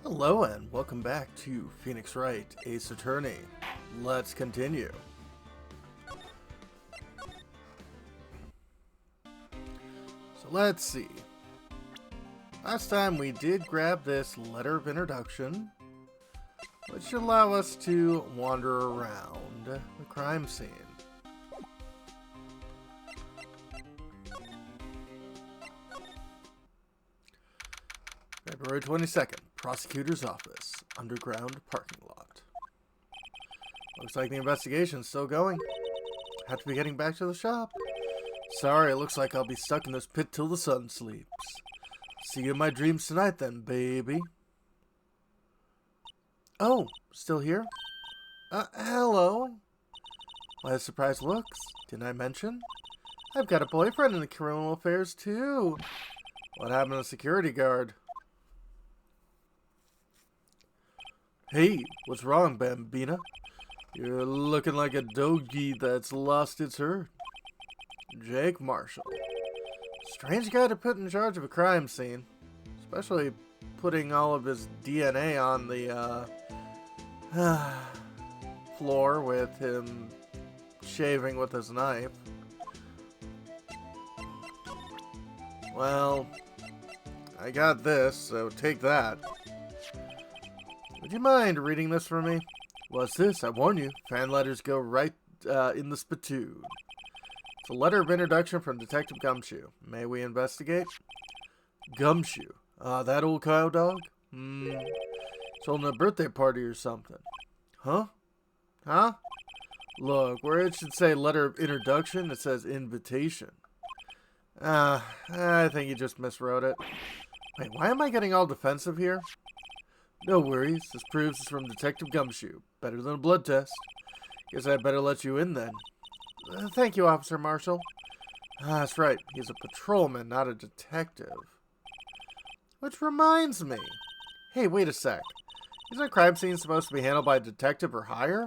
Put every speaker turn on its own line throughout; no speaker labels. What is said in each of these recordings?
Hello and welcome back to Phoenix Wright, Ace Attorney. Let's continue. So let's see. Last time we did grab this letter of introduction, which should allow us to wander around the crime scene. February 22nd, Prosecutor's Office, underground parking lot. Looks like the investigation's still going. Have to be getting back to the shop. Sorry, it looks like I'll be stuck in this pit till the sun sleeps. See you in my dreams tonight then, baby. Oh, still here? Hello? Why the surprised looks? Didn't I mention? I've got a boyfriend in the criminal affairs too. What happened to the security guard? Hey, what's wrong, Bambina? You're looking like a doggy that's lost its herd. Jake Marshall. Strange guy to put in charge of a crime scene. Especially putting all of his DNA on the floor with him shaving with his knife. Well, I got this, so take that. Would you mind reading this for me? What's this? I warn you, fan letters go right in the spittoon. It's a letter of introduction from Detective Gumshoe. May we investigate? Gumshoe? That old cow dog? It's holding a birthday party or something. Huh? Huh? Look, where it should say letter of introduction, it says invitation. I think you just miswrote it. Wait, why am I getting all defensive here? No worries, this proves it's from Detective Gumshoe. Better than a blood test. Guess I'd better let you in then. Thank you, Officer Marshall. That's right, he's a patrolman, not a detective. Which reminds me. Hey, wait a sec. Isn't a crime scene supposed to be handled by a detective or higher?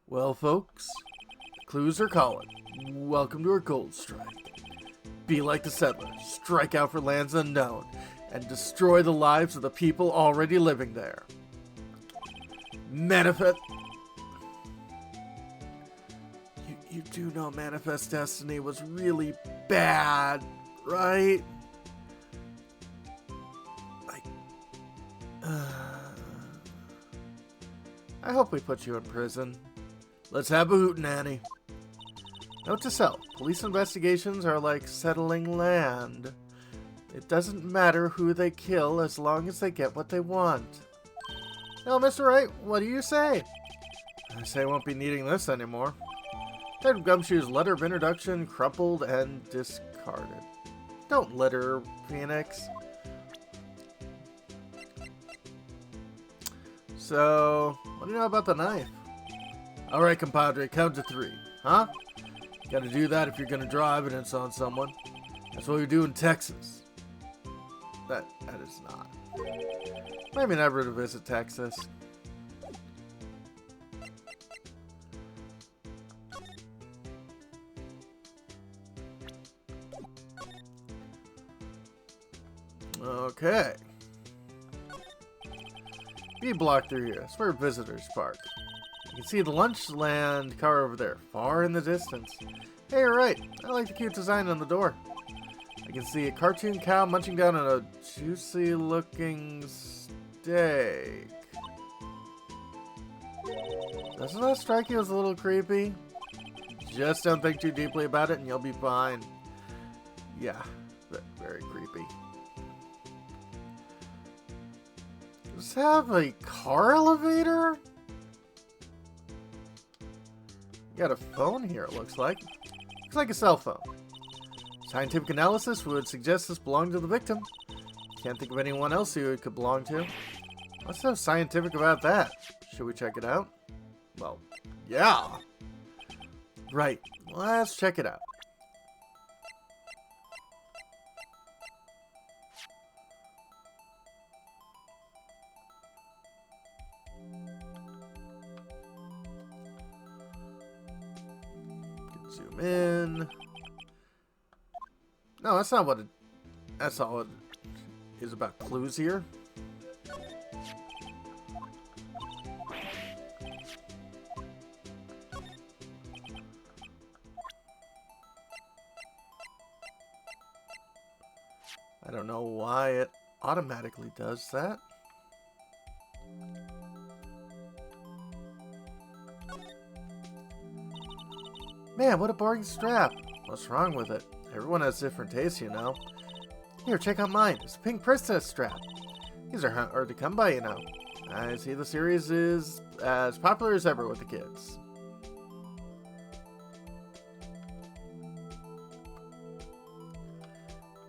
Well, folks, clues are calling. Welcome to our gold strike. Be like the settlers, strike out for lands unknown, and destroy the lives of the people already living there. Manifest... You do know Manifest Destiny was really bad, right? I hope we put you in prison. Let's have a hootenanny. Note to self, police investigations are like settling land. It doesn't matter who they kill as long as they get what they want. Now, Mr. Wright, what do you say? I say I won't be needing this anymore. Ted Gumshoe's letter of introduction crumpled and discarded. Don't litter, Phoenix. So, what do you know about the knife? Alright, compadre, count to 3. Huh? You gotta do that if you're gonna draw evidence on someone. That's what we do in Texas. That is not. Maybe never to visit Texas. Okay. B block through here. It's where visitors park. You can see the Lunchland car over there, far in the distance. Hey, you're right. I like the cute design on the door. I can see a cartoon cow munching down on a juicy-looking steak. Doesn't that strike you as a little creepy? Just don't think too deeply about it and you'll be fine. Yeah, very creepy. Does it have a car elevator? You got a phone here, it looks like. Looks like a cell phone. Scientific analysis would suggest this belonged to the victim. Can't think of anyone else who it could belong to. What's so scientific about that? Should we check it out? Well, yeah. Right, let's check it out. Zoom in. No, that's not what it... That's all it is about clues here. I don't know why it automatically does that. Man, what a boring strap. What's wrong with it? Everyone has different tastes, you know. Here, check out mine. It's a pink princess strap. These are hard to come by, you know. I see the series is as popular as ever with the kids.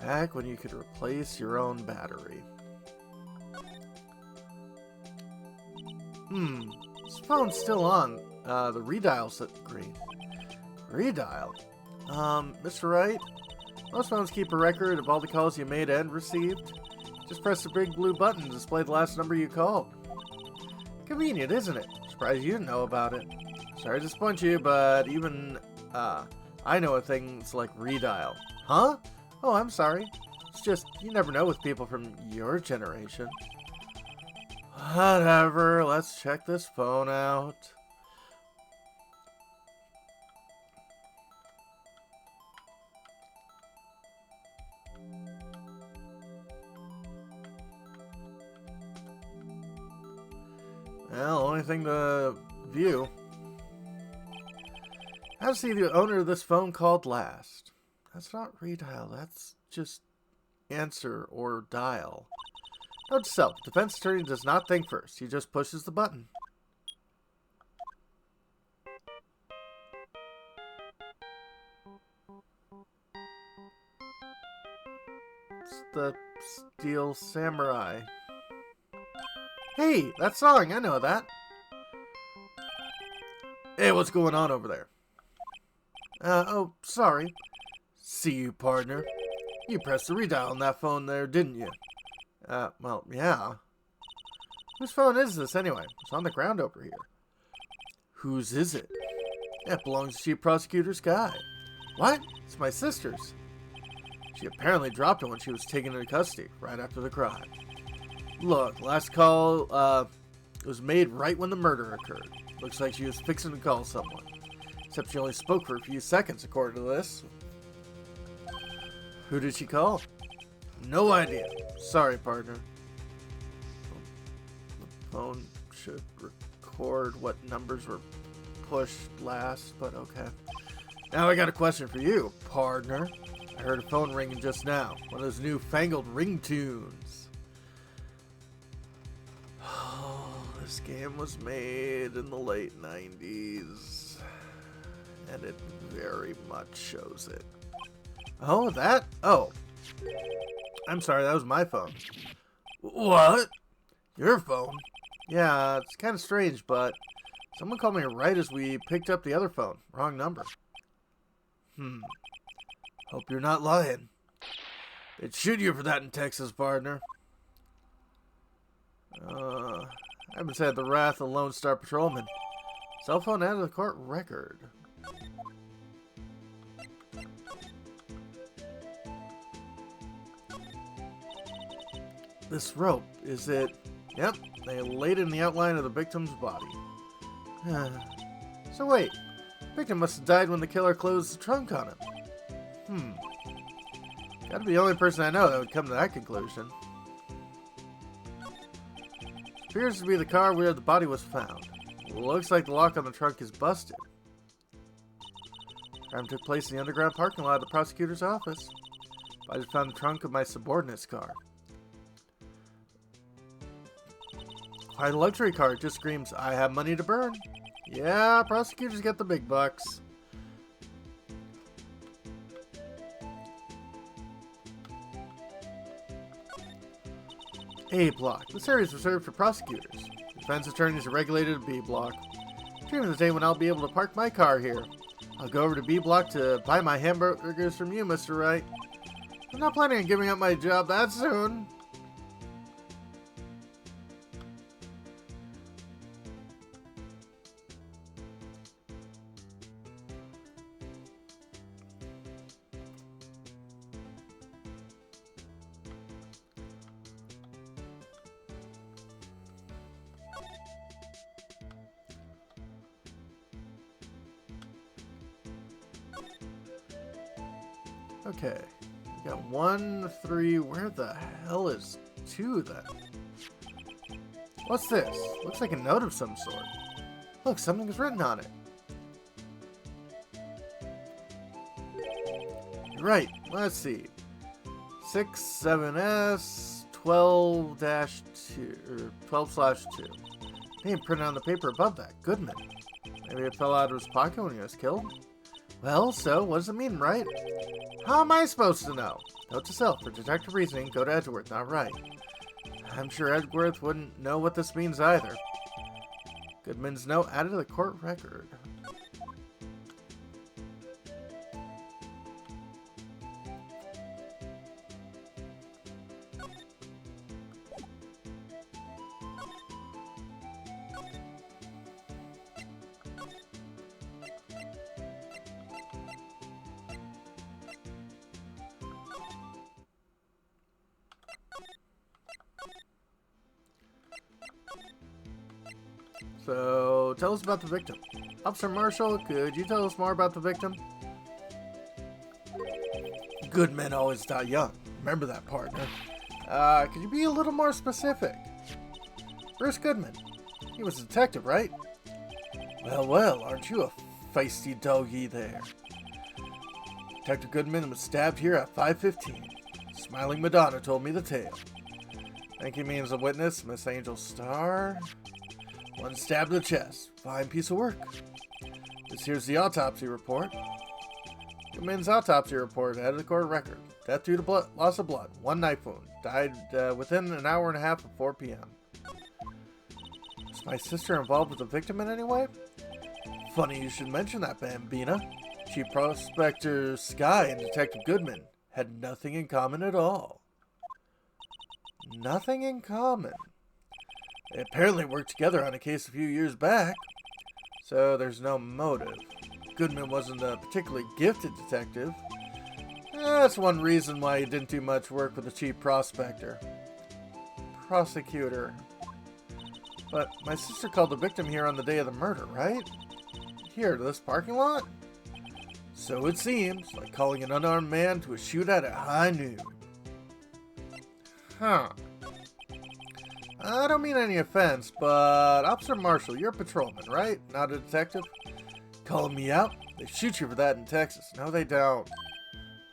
Back when you could replace your own battery. This phone's still on. The redial's green. Redial? Mr. Wright? Most phones keep a record of all the calls you made and received. Just press the big blue button to display the last number you called. Convenient, isn't it? Surprised you didn't know about it. Sorry to disappoint you, but even, I know of things like redial. Huh? Oh, I'm sorry. It's just, you never know with people from your generation. Whatever, let's check this phone out. Well, only thing to view. How to see the owner of this phone called last. That's not redial, that's just answer or dial. Note to self, defense attorney does not think first, he just pushes the button. It's the Steel Samurai. Hey, that song, I know that. Hey, what's going on over there? Oh, sorry. See you, partner. You pressed the redial on that phone there, didn't you? Well, yeah. Whose phone is this, anyway? It's on the ground over here. Whose is it? It belongs to Chief Prosecutor's guy. What? It's my sister's. She apparently dropped it when she was taken into custody, right after the crime. Look, last call, was made right when the murder occurred. Looks like she was fixing to call someone. Except she only spoke for a few seconds, according to this. Who did she call? No idea. Sorry, partner. The phone should record what numbers were pushed last, but okay. Now I got a question for you, partner. I heard a phone ringing just now. One of those newfangled ringtones. Oh, this game was made in the late 90s. And it very much shows it. Oh, that? Oh. I'm sorry, that was my phone. What? Your phone? Yeah, it's kind of strange, but someone called me right as we picked up the other phone. Wrong number. Hope you're not lying. They'd shoot you for that in Texas, partner. I haven't said the wrath of Lone Star Patrolman. Cell phone out of the court record. This rope, is it? Yep, they laid it in the outline of the victim's body. So wait, the victim must have died when the killer closed the trunk on him. Gotta be the only person I know that would come to that conclusion. Appears to be the car where the body was found. Looks like the lock on the trunk is busted. Crime took place in the underground parking lot of the prosecutor's office. I just found the trunk of my subordinate's car. Quite a luxury car. It just screams, I have money to burn. Yeah, prosecutors get the big bucks. A block. This area is reserved for prosecutors. Defense attorneys are regulated to B block. Dreaming of the day when I'll be able to park my car here. I'll go over to B block to buy my hamburgers from you, Mr. Wright. I'm not planning on giving up my job that soon. Okay, You got 1, 3. Where the hell is 2 then? What's this? Looks like a note of some sort. Look, something is written on it. You're right. Let's see. 67S 12-2 or 12/2. Name printed on the paper above that. Goodman. Maybe it fell out of his pocket when he was killed. Well, so what does it mean, Wright? How am I supposed to know? Note to self: for detective reasoning, go to Edgeworth, not Wright. I'm sure Edgeworth wouldn't know what this means either. Goodman's note added to the court record. So, tell us about the victim. Officer Marshall, could you tell us more about the victim? Good men always die young. Remember that, partner. Could you be a little more specific? Bruce Goodman. He was a detective, right? Well, well, aren't you a feisty doggy there? Detective Goodman was stabbed here at 5:15. Smiling Madonna told me the tale. Think he means a witness, Miss Angel Starr? One stab to the chest. Fine piece of work. This here's the autopsy report. Goodman's autopsy report added to the court record. Death due to loss of blood. One knife wound. Died within an hour and a half of 4 p.m. Is my sister involved with the victim in any way? Funny you should mention that, Bambina. Chief Prospector Sky and Detective Goodman had nothing in common at all. Nothing in common. They apparently worked together on a case a few years back, so there's no motive. Goodman wasn't a particularly gifted detective. That's one reason why he didn't do much work with the chief prosecutor. But my sister called the victim here on the day of the murder, right? Here, to this parking lot? So it seems, like calling an unarmed man to a shootout at high noon. Huh. I don't mean any offense, but Officer Marshall, you're a patrolman, right? Not a detective? Calling me out? They shoot you for that in Texas. No, they don't.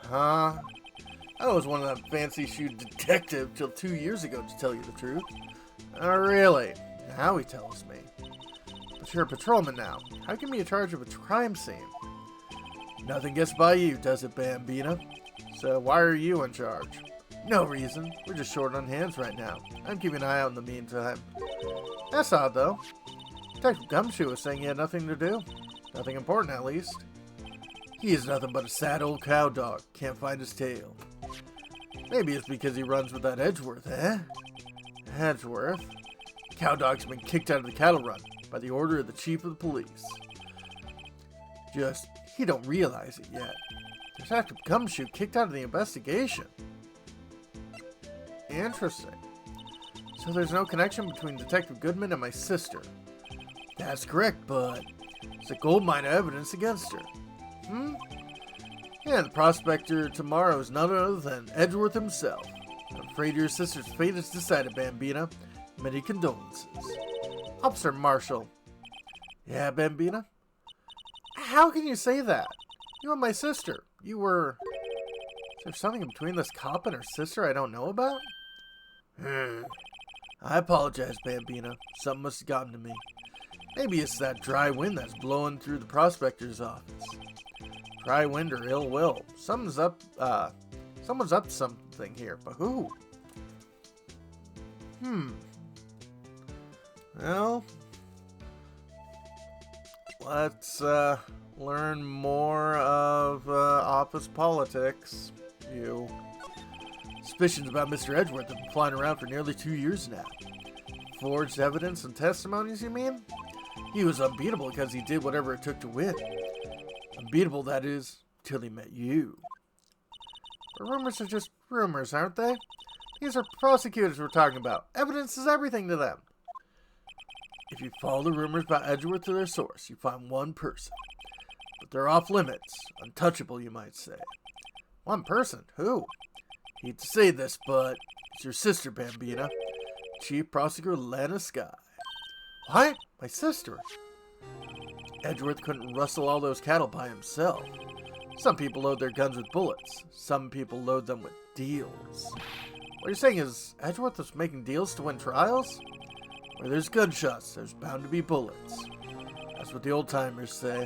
Huh? I was one of them fancy shoe detective till 2 years ago, to tell you the truth. Oh, really? Now he tells me. But you're a patrolman now. How can you be in charge of a crime scene? Nothing gets by you, does it, Bambina? So why are you in charge? No reason. We're just short on hands right now. I'm keeping an eye out in the meantime. That's odd, though. Detective Gumshoe was saying he had nothing to do. Nothing important, at least. He is nothing but a sad old cow dog. Can't find his tail. Maybe it's because he runs with that Edgeworth, eh? Edgeworth? Cow dog's been kicked out of the cattle run by the order of the chief of the police. Just, he don't realize it yet. Detective Gumshoe kicked out of the investigation. Interesting. So there's no connection between Detective Goodman and my sister. That's correct, but it's a goldmine of evidence against her. Yeah, the prospector tomorrow is none other than Edgeworth himself. I'm afraid your sister's fate is decided, Bambina. Many condolences. Officer Marshall. Yeah, Bambina? How can you say that? You and my sister. You were... Is there something between this cop and her sister I don't know about? I apologize, Bambina. Something must have gotten to me. Maybe it's that dry wind that's blowing through the prospector's office. Dry wind or ill will. Someone's up to something here, but who? Well, let's learn more of office politics. Suspicions about Mr. Edgeworth have been flying around for nearly 2 years now. Forged evidence and testimonies, you mean? He was unbeatable because he did whatever it took to win. Unbeatable, that is, till he met you. But rumors are just rumors, aren't they? These are prosecutors we're talking about. Evidence is everything to them. If you follow the rumors about Edgeworth to their source, you find one person. But they're off limits. Untouchable, you might say. One person? Who? Hate to say this, but it's your sister, Bambina. Chief Prosecutor Lana Sky. What? My sister? Edgeworth couldn't rustle all those cattle by himself. Some people load their guns with bullets. Some people load them with deals. What you're saying is Edgeworth was making deals to win trials? Where there's gunshots, there's bound to be bullets. That's what the old-timers say.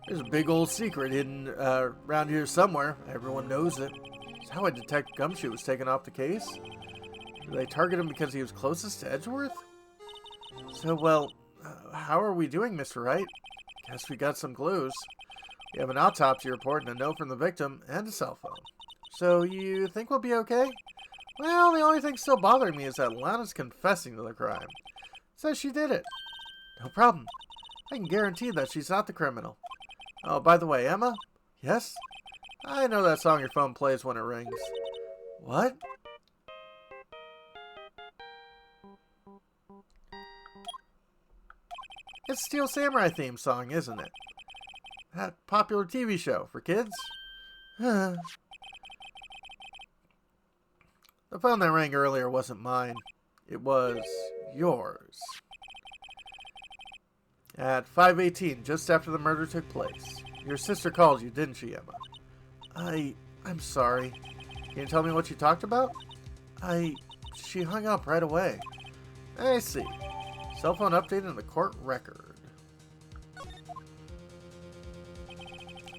There's a big old secret hidden around here somewhere. Everyone knows it. Is how I Detective Gumshoe was taken off the case? Did they target him because he was closest to Edgeworth? So, well, how are we doing, Mr. Wright? Guess we got some clues. We have an autopsy report and a note from the victim and a cell phone. So, you think we'll be okay? Well, the only thing still bothering me is that Lana's confessing to the crime. Says she did it. No problem. I can guarantee that she's not the criminal. Oh, by the way, Emma? Yes? I know that song your phone plays when it rings. What? It's Steel Samurai theme song, isn't it? That popular TV show for kids? The phone that rang earlier wasn't mine. It was yours. At 5:18, just after the murder took place. Your sister called you, didn't she, Emma? I'm sorry. Can you tell me what you talked about? She hung up right away. I see. Cell phone updated in the court record.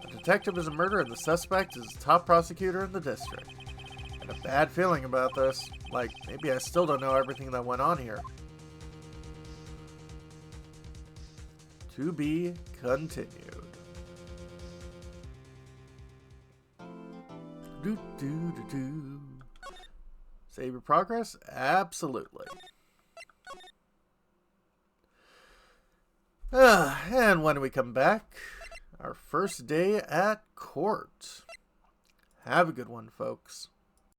A detective is a murderer and the suspect is the top prosecutor in the district. I had a bad feeling about this. Like, maybe I still don't know everything that went on here. To be continued. Save your progress? Absolutely. And when we come back, our first day at court. Have a good one, folks.